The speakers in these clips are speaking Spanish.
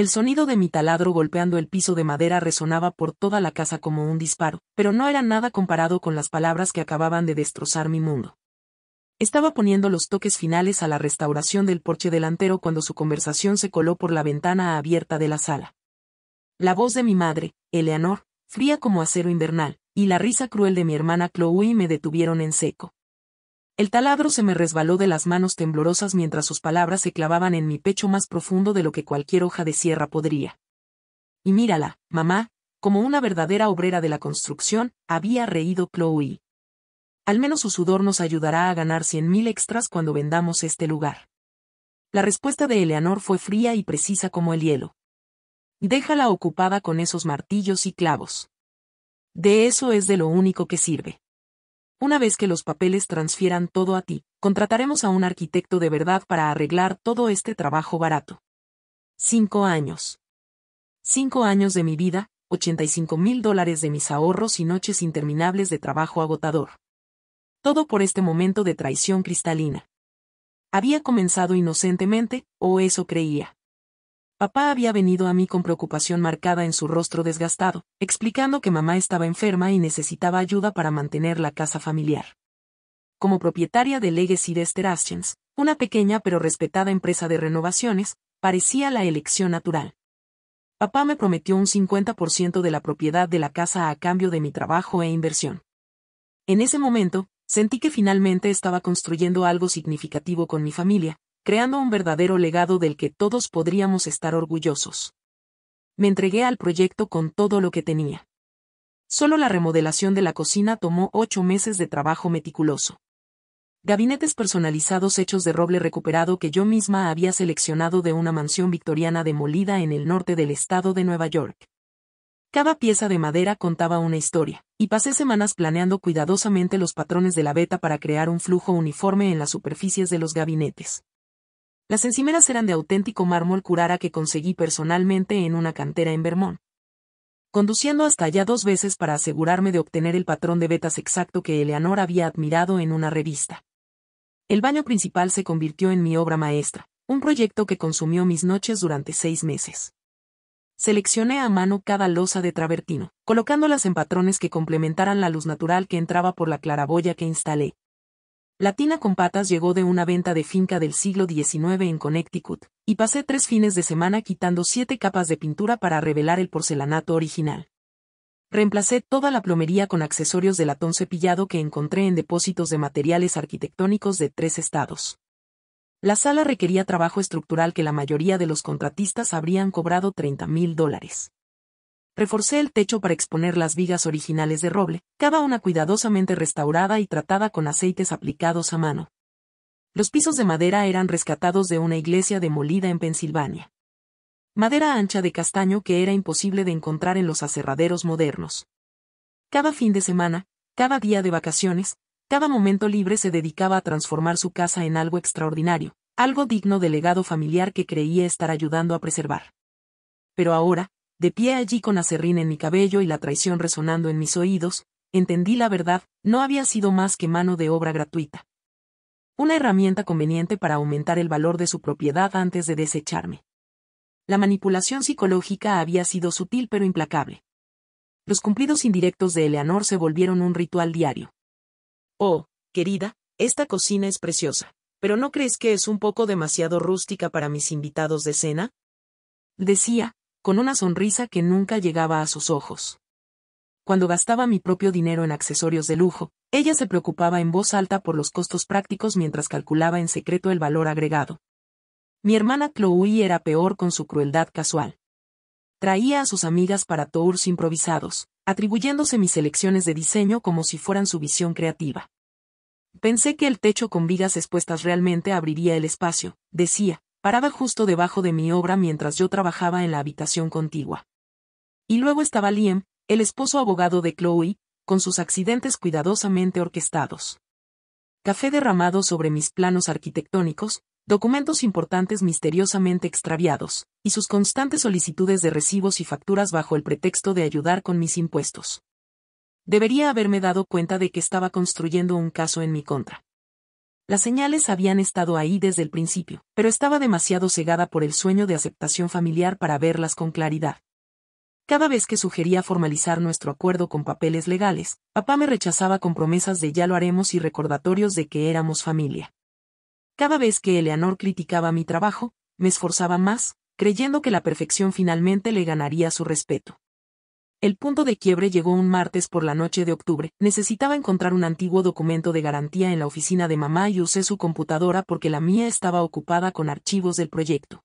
El sonido de mi taladro golpeando el piso de madera resonaba por toda la casa como un disparo, pero no era nada comparado con las palabras que acababan de destrozar mi mundo. Estaba poniendo los toques finales a la restauración del porche delantero cuando su conversación se coló por la ventana abierta de la sala. La voz de mi madre, Eleanor, fría como acero invernal, y la risa cruel de mi hermana Chloe me detuvieron en seco. El taladro se me resbaló de las manos temblorosas mientras sus palabras se clavaban en mi pecho más profundo de lo que cualquier hoja de sierra podría. Y mírala, mamá, como una verdadera obrera de la construcción, había reído Chloe. Al menos su sudor nos ayudará a ganar 100,000 extras cuando vendamos este lugar. La respuesta de Eleanor fue fría y precisa como el hielo. Déjala ocupada con esos martillos y clavos. De eso es de lo único que sirve. Una vez que los papeles transfieran todo a ti, contrataremos a un arquitecto de verdad para arreglar todo este trabajo barato. 5 años. 5 años de mi vida, $85,000 de mis ahorros y noches interminables de trabajo agotador. Todo por este momento de traición cristalina. Había comenzado inocentemente, o eso creía. Papá había venido a mí con preocupación marcada en su rostro desgastado, explicando que mamá estaba enferma y necesitaba ayuda para mantener la casa familiar. Como propietaria de Legacy Desterations, una pequeña pero respetada empresa de renovaciones, parecía la elección natural. Papá me prometió un 50% de la propiedad de la casa a cambio de mi trabajo e inversión. En ese momento, sentí que finalmente estaba construyendo algo significativo con mi familia, creando un verdadero legado del que todos podríamos estar orgullosos. Me entregué al proyecto con todo lo que tenía. Solo la remodelación de la cocina tomó 8 meses de trabajo meticuloso. Gabinetes personalizados hechos de roble recuperado que yo misma había seleccionado de una mansión victoriana demolida en el norte del estado de Nueva York. Cada pieza de madera contaba una historia, y pasé semanas planeando cuidadosamente los patrones de la veta para crear un flujo uniforme en las superficies de los gabinetes. Las encimeras eran de auténtico mármol Carrara que conseguí personalmente en una cantera en Vermont. Conduciendo hasta allá 2 veces para asegurarme de obtener el patrón de vetas exacto que Eleanor había admirado en una revista. El baño principal se convirtió en mi obra maestra, un proyecto que consumió mis noches durante 6 meses. Seleccioné a mano cada losa de travertino, colocándolas en patrones que complementaran la luz natural que entraba por la claraboya que instalé. La tina con patas llegó de una venta de finca del siglo XIX en Connecticut, y pasé 3 fines de semana quitando 7 capas de pintura para revelar el porcelanato original. Reemplacé toda la plomería con accesorios de latón cepillado que encontré en depósitos de materiales arquitectónicos de 3 estados. La sala requería trabajo estructural que la mayoría de los contratistas habrían cobrado $30,000. Reforcé el techo para exponer las vigas originales de roble, cada una cuidadosamente restaurada y tratada con aceites aplicados a mano. Los pisos de madera eran rescatados de una iglesia demolida en Pensilvania. Madera ancha de castaño que era imposible de encontrar en los aserraderos modernos. Cada fin de semana, cada día de vacaciones, cada momento libre se dedicaba a transformar su casa en algo extraordinario, algo digno del legado familiar que creía estar ayudando a preservar. Pero ahora, de pie allí con aserrín en mi cabello y la traición resonando en mis oídos, entendí la verdad, no había sido más que mano de obra gratuita. Una herramienta conveniente para aumentar el valor de su propiedad antes de desecharme. La manipulación psicológica había sido sutil pero implacable. Los cumplidos indirectos de Eleanor se volvieron un ritual diario. Oh, querida, esta cocina es preciosa, ¿pero no crees que es un poco demasiado rústica para mis invitados de cena? Decía, con una sonrisa que nunca llegaba a sus ojos. Cuando gastaba mi propio dinero en accesorios de lujo, ella se preocupaba en voz alta por los costos prácticos mientras calculaba en secreto el valor agregado. Mi hermana Chloe era peor con su crueldad casual. Traía a sus amigas para tours improvisados, atribuyéndose mis selecciones de diseño como si fueran su visión creativa. Pensé que el techo con vigas expuestas realmente abriría el espacio, decía, paraba justo debajo de mi obra mientras yo trabajaba en la habitación contigua. Y luego estaba Liam, el esposo abogado de Chloe, con sus accidentes cuidadosamente orquestados. Café derramado sobre mis planos arquitectónicos, documentos importantes misteriosamente extraviados, y sus constantes solicitudes de recibos y facturas bajo el pretexto de ayudar con mis impuestos. Debería haberme dado cuenta de que estaba construyendo un caso en mi contra. Las señales habían estado ahí desde el principio, pero estaba demasiado cegada por el sueño de aceptación familiar para verlas con claridad. Cada vez que sugería formalizar nuestro acuerdo con papeles legales, papá me rechazaba con promesas de ya lo haremos y recordatorios de que éramos familia. Cada vez que Eleanor criticaba mi trabajo, me esforzaba más, creyendo que la perfección finalmente le ganaría su respeto. El punto de quiebre llegó un martes por la noche de octubre. Necesitaba encontrar un antiguo documento de garantía en la oficina de mamá y usé su computadora porque la mía estaba ocupada con archivos del proyecto.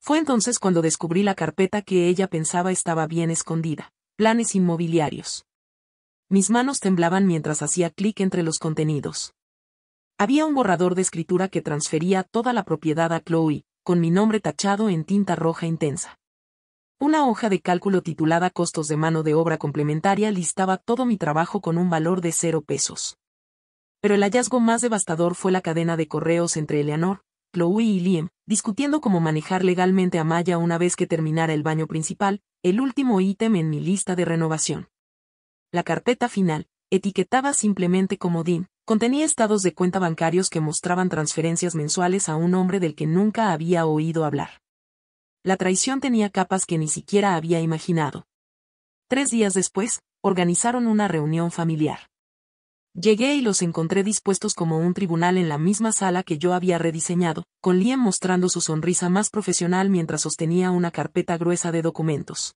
Fue entonces cuando descubrí la carpeta que ella pensaba estaba bien escondida: planes inmobiliarios. Mis manos temblaban mientras hacía clic entre los contenidos. Había un borrador de escritura que transfería toda la propiedad a Chloe, con mi nombre tachado en tinta roja intensa. Una hoja de cálculo titulada Costos de mano de obra complementaria listaba todo mi trabajo con un valor de 0 pesos. Pero el hallazgo más devastador fue la cadena de correos entre Eleanor, Chloe y Liam, discutiendo cómo manejar legalmente a Maya una vez que terminara el baño principal, el último ítem en mi lista de renovación. La carpeta final, etiquetada simplemente como Dean, contenía estados de cuenta bancarios que mostraban transferencias mensuales a un hombre del que nunca había oído hablar. La traición tenía capas que ni siquiera había imaginado. 3 días después, organizaron una reunión familiar. Llegué y los encontré dispuestos como un tribunal en la misma sala que yo había rediseñado, con Liam mostrando su sonrisa más profesional mientras sostenía una carpeta gruesa de documentos.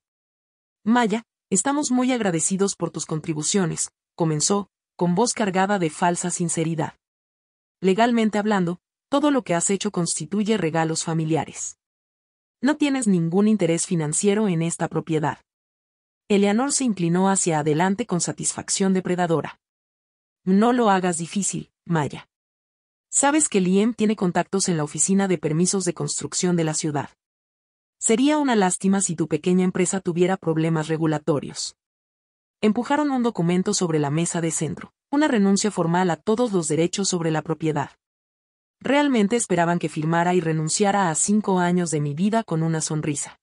Maya, estamos muy agradecidos por tus contribuciones, comenzó, con voz cargada de falsa sinceridad. Legalmente hablando, todo lo que has hecho constituye regalos familiares. No tienes ningún interés financiero en esta propiedad. Eleanor se inclinó hacia adelante con satisfacción depredadora. No lo hagas difícil, Maya. Sabes que Liam tiene contactos en la oficina de permisos de construcción de la ciudad. Sería una lástima si tu pequeña empresa tuviera problemas regulatorios. Empujaron un documento sobre la mesa de centro, una renuncia formal a todos los derechos sobre la propiedad. Realmente esperaban que firmara y renunciara a 5 años de mi vida con una sonrisa.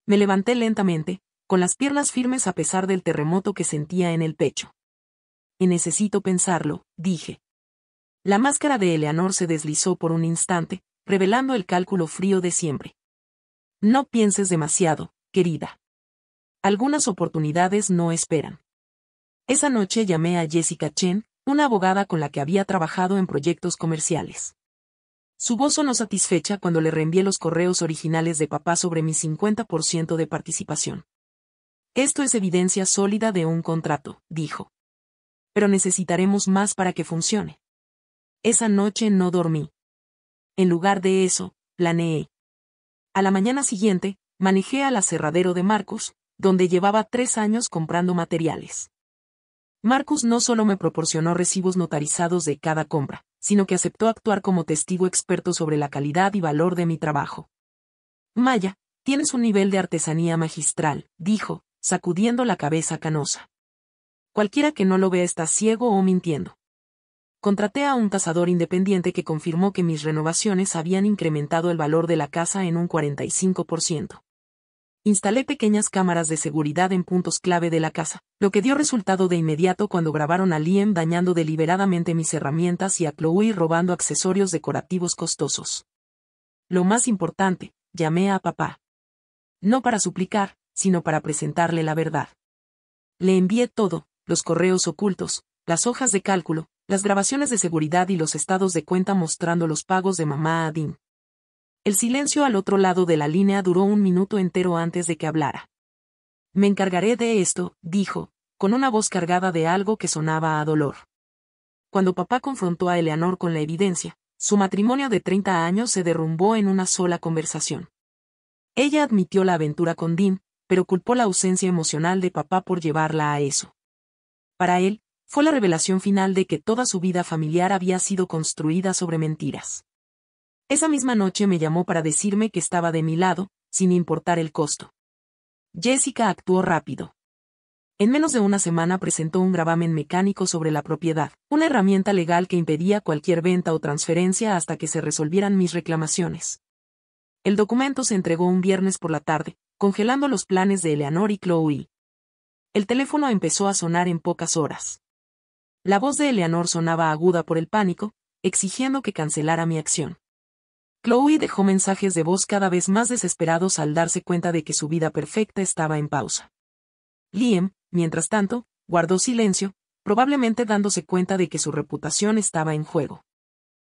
Me levanté lentamente, con las piernas firmes a pesar del terremoto que sentía en el pecho. Y necesito pensarlo, dije. La máscara de Eleanor se deslizó por un instante, revelando el cálculo frío de siempre. No pienses demasiado, querida. Algunas oportunidades no esperan. Esa noche llamé a Jessica Chen, una abogada con la que había trabajado en proyectos comerciales. Su voz sonó satisfecha cuando le reenvié los correos originales de papá sobre mi 50% de participación. Esto es evidencia sólida de un contrato, dijo. Pero necesitaremos más para que funcione. Esa noche no dormí. En lugar de eso, planeé. A la mañana siguiente, manejé al aserradero de Marcus, donde llevaba 3 años comprando materiales. Marcus no solo me proporcionó recibos notarizados de cada compra, sino que aceptó actuar como testigo experto sobre la calidad y valor de mi trabajo. Maya, tienes un nivel de artesanía magistral, dijo, sacudiendo la cabeza canosa. Cualquiera que no lo vea está ciego o mintiendo. Contraté a un tasador independiente que confirmó que mis renovaciones habían incrementado el valor de la casa en un 45%. Instalé pequeñas cámaras de seguridad en puntos clave de la casa, lo que dio resultado de inmediato cuando grabaron a Liam dañando deliberadamente mis herramientas y a Chloe robando accesorios decorativos costosos. Lo más importante, llamé a papá. No para suplicar, sino para presentarle la verdad. Le envié todo, los correos ocultos, las hojas de cálculo, las grabaciones de seguridad y los estados de cuenta mostrando los pagos de mamá a Dean. El silencio al otro lado de la línea duró 1 minuto entero antes de que hablara. Me encargaré de esto, dijo, con una voz cargada de algo que sonaba a dolor. Cuando papá confrontó a Eleanor con la evidencia, su matrimonio de 30 años se derrumbó en una sola conversación. Ella admitió la aventura con Dean, pero culpó la ausencia emocional de papá por llevarla a eso. Para él, fue la revelación final de que toda su vida familiar había sido construida sobre mentiras. Esa misma noche me llamó para decirme que estaba de mi lado, sin importar el costo. Jessica actuó rápido. En menos de una semana presentó un gravamen mecánico sobre la propiedad, una herramienta legal que impedía cualquier venta o transferencia hasta que se resolvieran mis reclamaciones. El documento se entregó un viernes por la tarde, congelando los planes de Eleanor y Chloe. El teléfono empezó a sonar en pocas horas. La voz de Eleanor sonaba aguda por el pánico, exigiendo que cancelara mi acción. Chloe dejó mensajes de voz cada vez más desesperados al darse cuenta de que su vida perfecta estaba en pausa. Liam, mientras tanto, guardó silencio, probablemente dándose cuenta de que su reputación estaba en juego.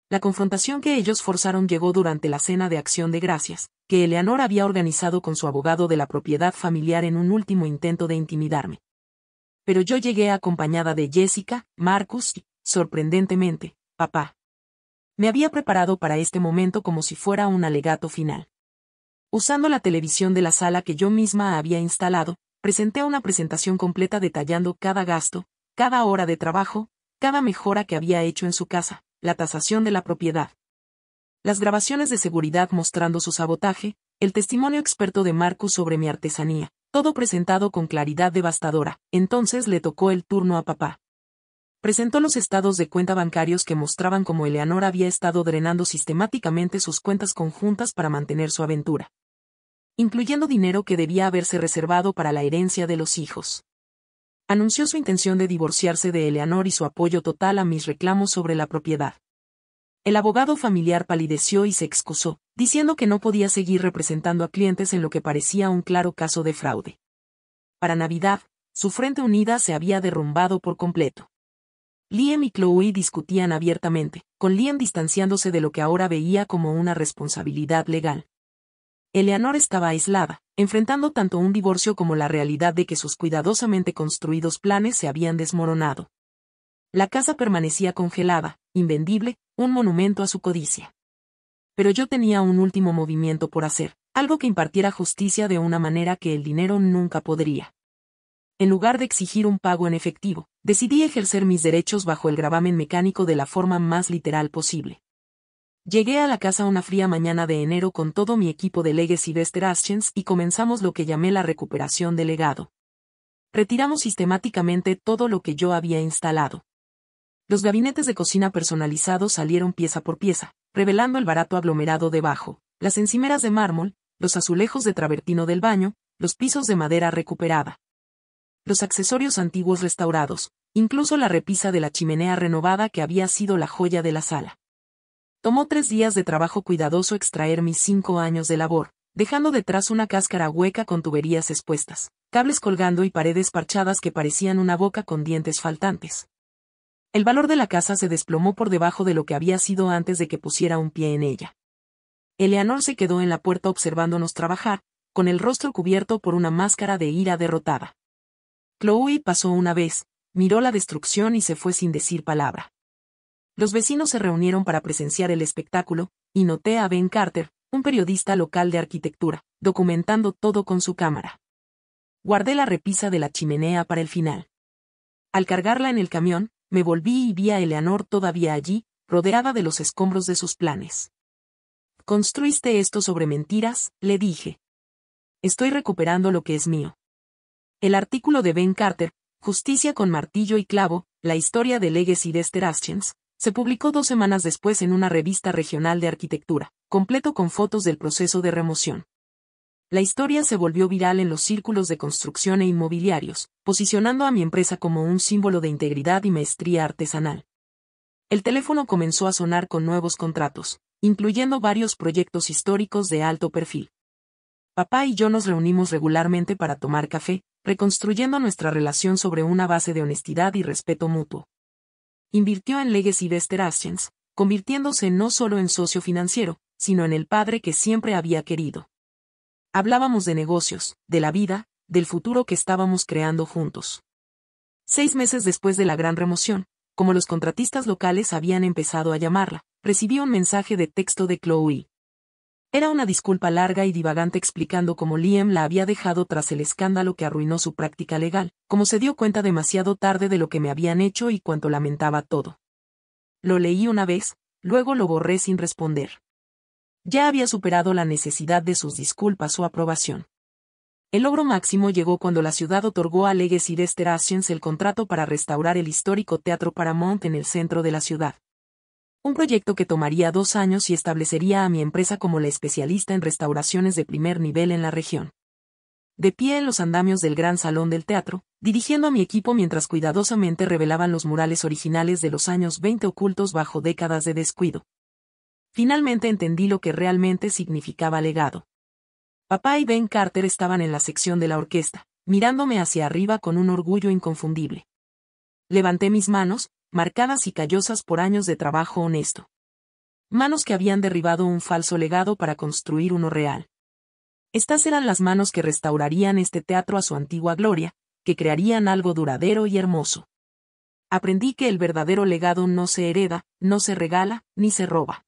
La confrontación que ellos forzaron llegó durante la cena de Acción de Gracias, que Eleanor había organizado con su abogado de la propiedad familiar en un último intento de intimidarme. Pero yo llegué acompañada de Jessica, Marcus y, sorprendentemente, papá. Me había preparado para este momento como si fuera un alegato final. Usando la televisión de la sala que yo misma había instalado, presenté una presentación completa detallando cada gasto, cada hora de trabajo, cada mejora que había hecho en su casa, la tasación de la propiedad. Las grabaciones de seguridad mostrando su sabotaje, el testimonio experto de Marcus sobre mi artesanía, todo presentado con claridad devastadora. Entonces le tocó el turno a papá. Presentó los estados de cuenta bancarios que mostraban cómo Eleanor había estado drenando sistemáticamente sus cuentas conjuntas para mantener su aventura, incluyendo dinero que debía haberse reservado para la herencia de los hijos. Anunció su intención de divorciarse de Eleanor y su apoyo total a mis reclamos sobre la propiedad. El abogado familiar palideció y se excusó, diciendo que no podía seguir representando a clientes en lo que parecía un claro caso de fraude. Para Navidad, su frente unida se había derrumbado por completo. Liam y Chloe discutían abiertamente, con Liam distanciándose de lo que ahora veía como una responsabilidad legal. Eleanor estaba aislada, enfrentando tanto un divorcio como la realidad de que sus cuidadosamente construidos planes se habían desmoronado. La casa permanecía congelada, invendible, un monumento a su codicia. Pero yo tenía un último movimiento por hacer, algo que impartiera justicia de una manera que el dinero nunca podría. En lugar de exigir un pago en efectivo, decidí ejercer mis derechos bajo el gravamen mecánico de la forma más literal posible. Llegué a la casa una fría mañana de enero con todo mi equipo de Legacy Vesterations y comenzamos lo que llamé la recuperación del legado. Retiramos sistemáticamente todo lo que yo había instalado. Los gabinetes de cocina personalizados salieron pieza por pieza, revelando el barato aglomerado debajo, las encimeras de mármol, los azulejos de travertino del baño, los pisos de madera recuperada, los accesorios antiguos restaurados, incluso la repisa de la chimenea renovada que había sido la joya de la sala. Tomó 3 días de trabajo cuidadoso extraer mis 5 años de labor, dejando detrás una cáscara hueca con tuberías expuestas, cables colgando y paredes parchadas que parecían una boca con dientes faltantes. El valor de la casa se desplomó por debajo de lo que había sido antes de que pusiera un pie en ella. Eleanor se quedó en la puerta observándonos trabajar, con el rostro cubierto por una máscara de ira derrotada. Chloe pasó una vez, miró la destrucción y se fue sin decir palabra. Los vecinos se reunieron para presenciar el espectáculo, y noté a Ben Carter, un periodista local de arquitectura, documentando todo con su cámara. Guardé la repisa de la chimenea para el final. Al cargarla en el camión, me volví y vi a Eleanor todavía allí, rodeada de los escombros de sus planes. «Construiste esto sobre mentiras», le dije. «Estoy recuperando lo que es mío». El artículo de Ben Carter, Justicia con martillo y clavo, la historia de Legacy Vesterations, se publicó 2 semanas después en una revista regional de arquitectura, completo con fotos del proceso de remoción. La historia se volvió viral en los círculos de construcción e inmobiliarios, posicionando a mi empresa como un símbolo de integridad y maestría artesanal. El teléfono comenzó a sonar con nuevos contratos, incluyendo varios proyectos históricos de alto perfil. Papá y yo nos reunimos regularmente para tomar café, reconstruyendo nuestra relación sobre una base de honestidad y respeto mutuo. Invirtió en Legacy Vesterations, convirtiéndose no solo en socio financiero, sino en el padre que siempre había querido. Hablábamos de negocios, de la vida, del futuro que estábamos creando juntos. 6 meses después de la gran remoción, como los contratistas locales habían empezado a llamarla, recibí un mensaje de texto de Chloe. Era una disculpa larga y divagante explicando cómo Liam la había dejado tras el escándalo que arruinó su práctica legal, cómo se dio cuenta demasiado tarde de lo que me habían hecho y cuánto lamentaba todo. Lo leí una vez, luego lo borré sin responder. Ya había superado la necesidad de sus disculpas o aprobación. El logro máximo llegó cuando la ciudad otorgó a Legacy Vesterations el contrato para restaurar el histórico Teatro Paramount en el centro de la ciudad. Un proyecto que tomaría 2 años y establecería a mi empresa como la especialista en restauraciones de primer nivel en la región. De pie en los andamios del gran salón del teatro, dirigiendo a mi equipo mientras cuidadosamente revelaban los murales originales de los años 20 ocultos bajo décadas de descuido. Finalmente entendí lo que realmente significaba legado. Papá y Ben Carter estaban en la sección de la orquesta, mirándome hacia arriba con un orgullo inconfundible. Levanté mis manos, marcadas y callosas por años de trabajo honesto. Manos que habían derribado un falso legado para construir uno real. Estas eran las manos que restaurarían este teatro a su antigua gloria, que crearían algo duradero y hermoso. Aprendí que el verdadero legado no se hereda, no se regala, ni se roba.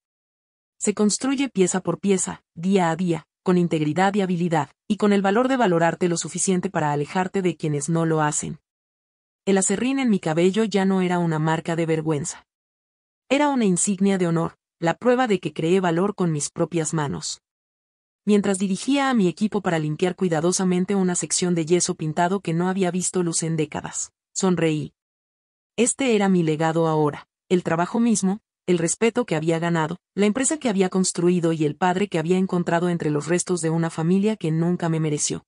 Se construye pieza por pieza, día a día, con integridad y habilidad, y con el valor de valorarte lo suficiente para alejarte de quienes no lo hacen. El aserrín en mi cabello ya no era una marca de vergüenza. Era una insignia de honor, la prueba de que creé valor con mis propias manos. Mientras dirigía a mi equipo para limpiar cuidadosamente una sección de yeso pintado que no había visto luz en décadas, sonreí. Este era mi legado ahora, el trabajo mismo, el respeto que había ganado, la empresa que había construido y el padre que había encontrado entre los restos de una familia que nunca me mereció.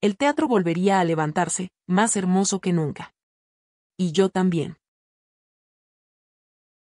El teatro volvería a levantarse, más hermoso que nunca. Y yo también.